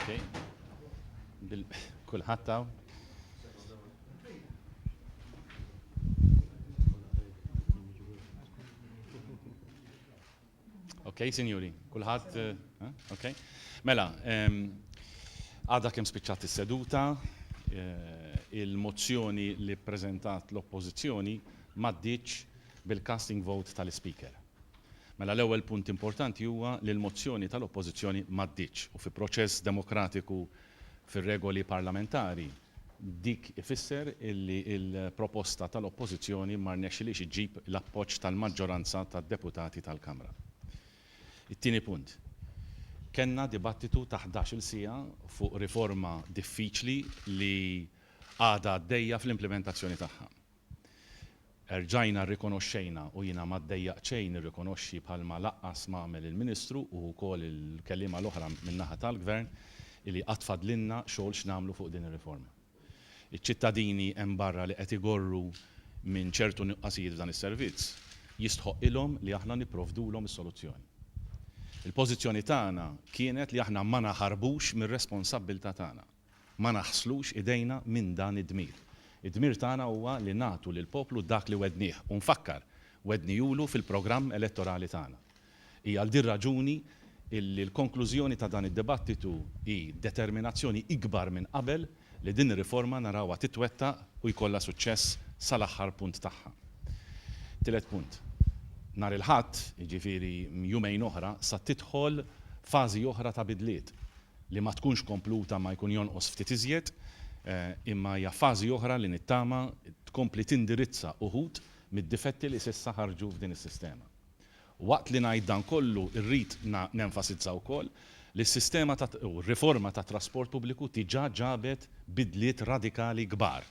right? Okay. Kulħadd taw? Okay, sinjuri, kulħadd, okay. Mela, għadha kemm spiċċat is-seduta, il-mozzjoni li ppreżentat l-oppożizzjoni m'għaddietx bil-casting vote tal-Speaker. Mela l-ewwel punt importanti huwa li l-mozzjoni tal-oppożizzjoni m'għaddietx u fi proċess demokratiku fir-regoli parlamentari dik ifisser illi il-proposta tal-oppożizzjoni ma rnexxilix iġġib l-appoġġ tal-maġġoranza tad-deputati tal-Kamra. It-tieni punt. Kenna dibattitu ta' 11-il siegħa fuq riforma diffiċli li għadha għaddejja fl-implementazzjoni tagħha. Erġajna rrikonoxxejna u jiena ma ddejjaq xejn irrikonoxxi bħalma laqqas m'għamel il-Ministru u wkoll il-kelliema l-oħra min-naħa tal-Gvern li qatt fadlinna xogħol x'nagħmlu fuq din ir-riforma. Iċ-ċittadini hemm barra li qed igorru minn ċertu nuqqasijiet f'dan is-servizz jistħoq ilhom li aħna nipprovdulhom is-soluzzjoni. Il-pożizzjoni tagħna kienet li aħna ma naħarbux mir-responsabbiltà tagħna, ma naħslux idejna minn dan id-dmir. Id-dmir tagħna huwa li nagħtu lill-poplu dak li wednieh u nfakkar wednijulu fil-programm elettorali tagħna. Hija għal din raġuni illi l-konklużjoni ta' dan id-dibattitu hi determinazzjoni ikbar minn qabel li din ir-riforma narawha titwettaq u jkollha suċċess sal-aħħar punt tagħha. Tielet punt. Nhar il-Ħadd, jiġifieri jumejn oħra, sa tidħol fażi oħra ta' bidliet li ma tkunx kompluta ma jkun jonqos ftit iżjed, imma hija fażi oħra li nittama tkompli tindirizza uħud mid-difetti li s'issa ħarġu f'din is-sistema. Waqt li ngħid dan kollu rrid nenfasizza wkoll li s-sistema u r-riforma tat trasport pubbliku diġà ġabet bidliet radikali kbar.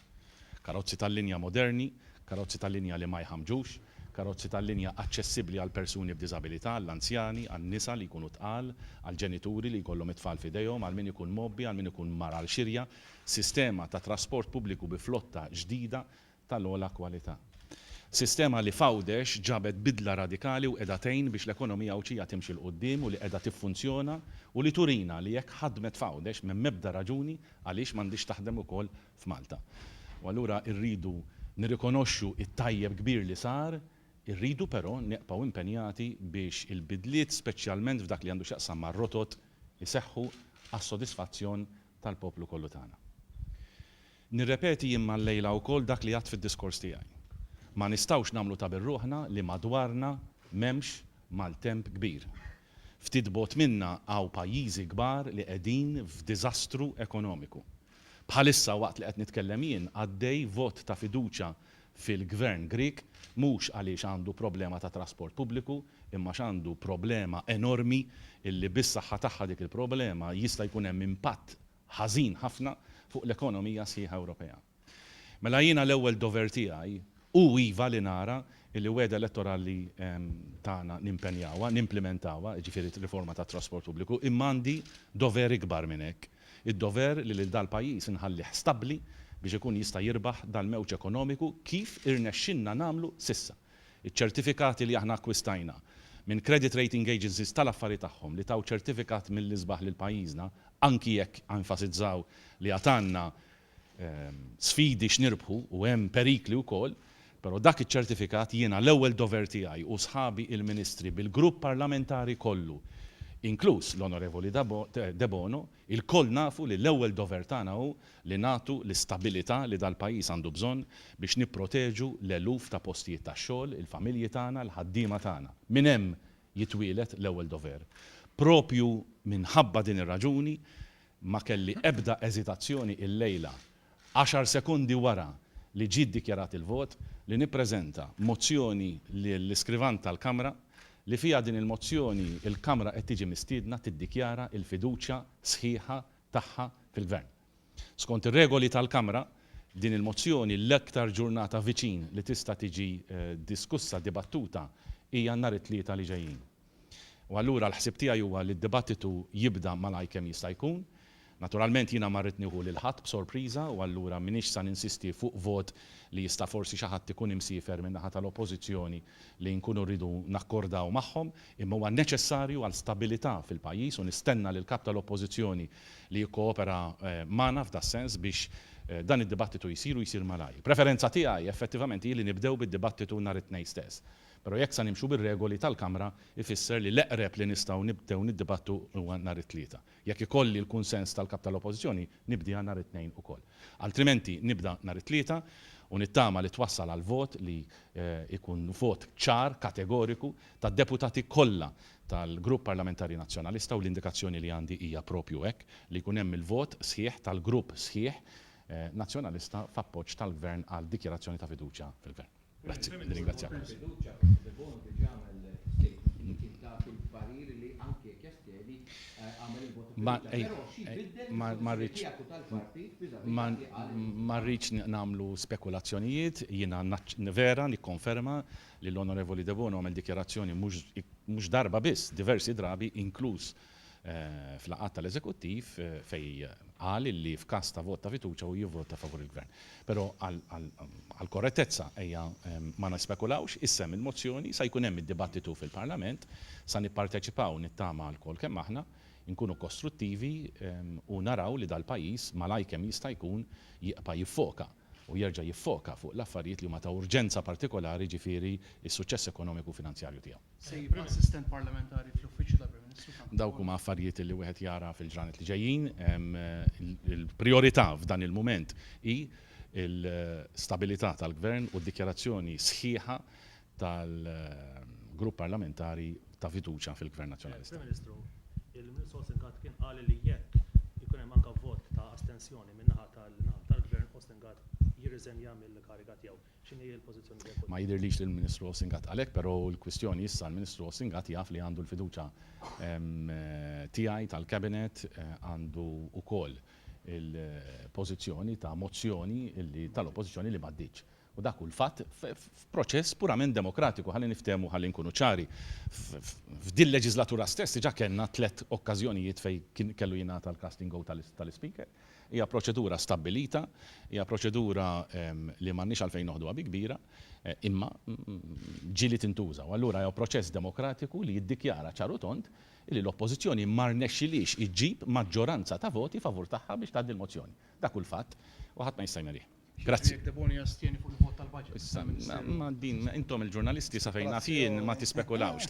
Karozzi tal-linja moderni, karozzi tal-linja li ma jħamġux, karozzi tal-linja aċċessibbli għal persuni b'diżabilità, għall-anzjani, għan-nisa li jkunu tqal, għall-ġenituri li jkollhom it-tfal f'idejhom, għal min ikun mobbi, għal min ikun mara għal xirja, sistema ta' trasport pubbliku bi flotta ġdida tal-ogħla kwalità. Sistema li fawdex ġabet bidla radikali u qiegħda tgħin biex l-ekonomija Awċija timxi l quddiem u li qiegħda tiffunzjona u li turina li jekk ħadmet fawdex minn mebda raġuni għaliex m'għandix taħdem ukoll f'Malta. U allura rridu nirrikonoxxu it-tajjeb kbir li sar, irridu però neqgħu impenjati biex il-bidliet speċjalment f'dak li għandu x'jaqsam mar-rotot iseħħu għas-sodisfazzjon tal-poplu kollu tagħna. Nirrepeti imma llejla wkoll dak li għadt fid-diskors tiegħi. Ma nistgħux nagħmlu ta' birruħna li madwarna m'hemmx maltemp kbir. Ftit bogħod minna hawn pajjiżi kbar li qegħdin f'diżastru ekonomiku. Bħalissa waqt li qed nitkellem jien għaddej vot ta' fiduċja fil-Gvern Grieg mhux għaliex għandu problema ta' trasport pubbliku, imma x'għandu problema enormi illi bis-saħħa tagħha dik il-problema jista' jkun hemm impatt ħażin ħafna fuq l-ekonomija sħiħa Ewropea. Mela jiena l-ewwel dover tiegħi u iva li nara illi weda elettorali tagħna nimpenjawha, nimplementawha, ġifieri riforma tat trasport pubbliku, imma għandi dover ikbar minn hekk. Id-dover li lil dal-pajjiż inħallih stabbli biex ikun jista' jirbaħ dal-mewġ ekonomiku kif irnexxinna nagħmlu sissa. Iċ-ċertifikati li aħna akkwistajna minn credit rating agencies tal-affarijiet tagħhom li taw ċertifikat mill-isbaħ lil pajjiżna anki jekk enfasizzaw li għatanna sfidi x'nirbħu u hemm perikli wkoll, però dak iċ-ċertifikat jiena l-ewwel dover tiegħi u sħabi il-Ministri bil-grupp parlamentari kollu, inkluż l-Onorevoli De Bono, il-koll nafu li l-ewwel dover tagħna hu li nagħtu l-istabilità li dal-pajjiż għandu bżonn biex nipproteġu l-eluf ta' postijiet tax-xogħol, il-familji tagħna, l-ħaddiema tagħna. Minn hemm jitwielet l-ewwel dover. Propju minħabba din ir-raġuni ma kelli ebda eżitazzjoni illejla 10 sekundi wara li ġiet dikjarat il-vot li nippreżenta mozzjoni lill-iskrivant tal-Kamra li fiha din il-mozzjoni il-Kamra qed tiġi mistiedna tiddikjara l-fiduċja sħiħa tagħha fil-Gvern. Skont ir-regoli tal-Kamra, din il-mozzjoni l-aktar ġurnata viċin li tista' tiġi diskussa, dibattuta hija nhar it-tlieta li ġejjin. U allura l-ħsieb tiegħi huwa li d-dibattitu jibda malaj kemm jista' jkun, Naturalment jiena marrit nieħu lil ħadd b'sorpriża u allura minix sa ninsisti fuq vot li jista' forsi xi ħadd ikun imsiefer minn naħa tal-oppożizzjoni li nkunu rridu nakkordaw magħhom, imma huwa neċessarju għal stabilità fil-pajjiż u nistenna lil kap tal-oppożizzjoni li jikkoopera magħna f'da sens biex dan id-dibattitu jsir malaj. Preferenza tiegħi effettivament hi li nibdew bid-dibattitu nhar it-tnejn stess. Però jekk sa nimxu bir-regoli tal-Kamra ifisser li l-eqreb li nistgħu nibdew niddibattu huwa nhar it-tlieta. Jekk ikolli l-kunsens tal-kap tal-Oppożizzjoni nibdiha nhar it-tnejn ukoll. Altrimenti nibda nhar it-tlieta u nittama li twassal għal vot li ikun vot ċar, kategoriku tad-deputati kollha tal-Grupp Parlamentari Nazzjonalista u l-indikazzjoni li għandi hija propju hekk li jkun hemm il-vot sħiħ tal-grupp sħiħ nazzjonalista f'appoġġ tal-Gvern għal dikjarazzjoni ta' fiduċja fil-Gvern. Grazie, ringrazzjakom. Ma rridx nagħmlu spekulazzjonijiet, jiena vera nikkonferma li l-Onorevoli De Bono għamel dikjarazzjoni mhux darba biss, diversi drabi inkluż fl-laqgħat tal-Eżekuttiv fej qal li f'każ ta' vot ta' fiduċja u jivvota favur il-Gvern. Però għal korrettezza ejja ma nispekulawx, issem il-mozzjoni sa jkun hemm id-dibattitu fil-Parlament, sa nipparteċipaw nittama l-kol kemm aħna, nkunu kostruttivi u naraw li dal-pajjiż malaj kemm jista' jkun jibqa' jiffoka u jerġa' jiffoka fuq l-affarijiet li huma ta' urġenza partikolari ġifieri s-suċċess ekonomiku finanzjarju tiegħu. Sejjib assistent parlamentari fl-uffiċċju tal-Prim Ministru. Dawk huma affarijiet li wieħed jara fil-ġranet li ġejjin, il-priorità f'dan il-mument hi l-stabilità tal-Gvern u d-dikjarazzjoni sħiħa tal-grupp parlamentari ta' fiduċja fil-Gvern Nazzjonalista. Prim Ministru, il-Ministru Ostengat kien qal li jekk ikun hemm anke vot ta' astensjoni min-naħa tal-Gvern Ostengat jirriżenja mill-kariga tiegħu. X'inhi l-pożizzjoni tiegħek? Ma jidhirlix li l-Ministru Ostengat għalhekk, però l-kwistjoni issa l-Ministru Ostengat jaf li għandu l-fiduċja tiegħi tal-Cabinet għandu wkoll il-pożizzjoni ta' mozzjoni tal-Oppożizzjoni li m'għaddiċ. U dak il-fatt f'proċess purament demokratiku ħalli niftehmu ħalli nkunu ċari. F'din leġislatura stess ġa kellna 3 okkażjonijiet fejn kellu jingħata l-casting vote tal-Speaker. Hija proċedura stabbilita, hija proċedura li m'għandniex għalfejn noħduha bi kbira, imma ġieli tintuża. U allura hija proċess demokratiku li jiddikjara ċaru tont li l-Oppożizzjoni ma rnexxilix iġġib maġġoranza ta' voti favur tagħha biex tgħaddi l-mozzjoni. Dak hu l-fatt u ħadd ma jista' jmerih. Grazzi. De Bono jastieni fuq il-vot tal-budget. Ma din intom il-ġurnalisti sa fejna fien ma tispekulawx,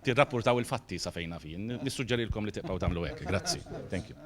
tirrapportaw il-fatti sa fejna fien. Nissuġġerilkom li tibqgħu tagħmlu hekk. Grazzi. Thank you.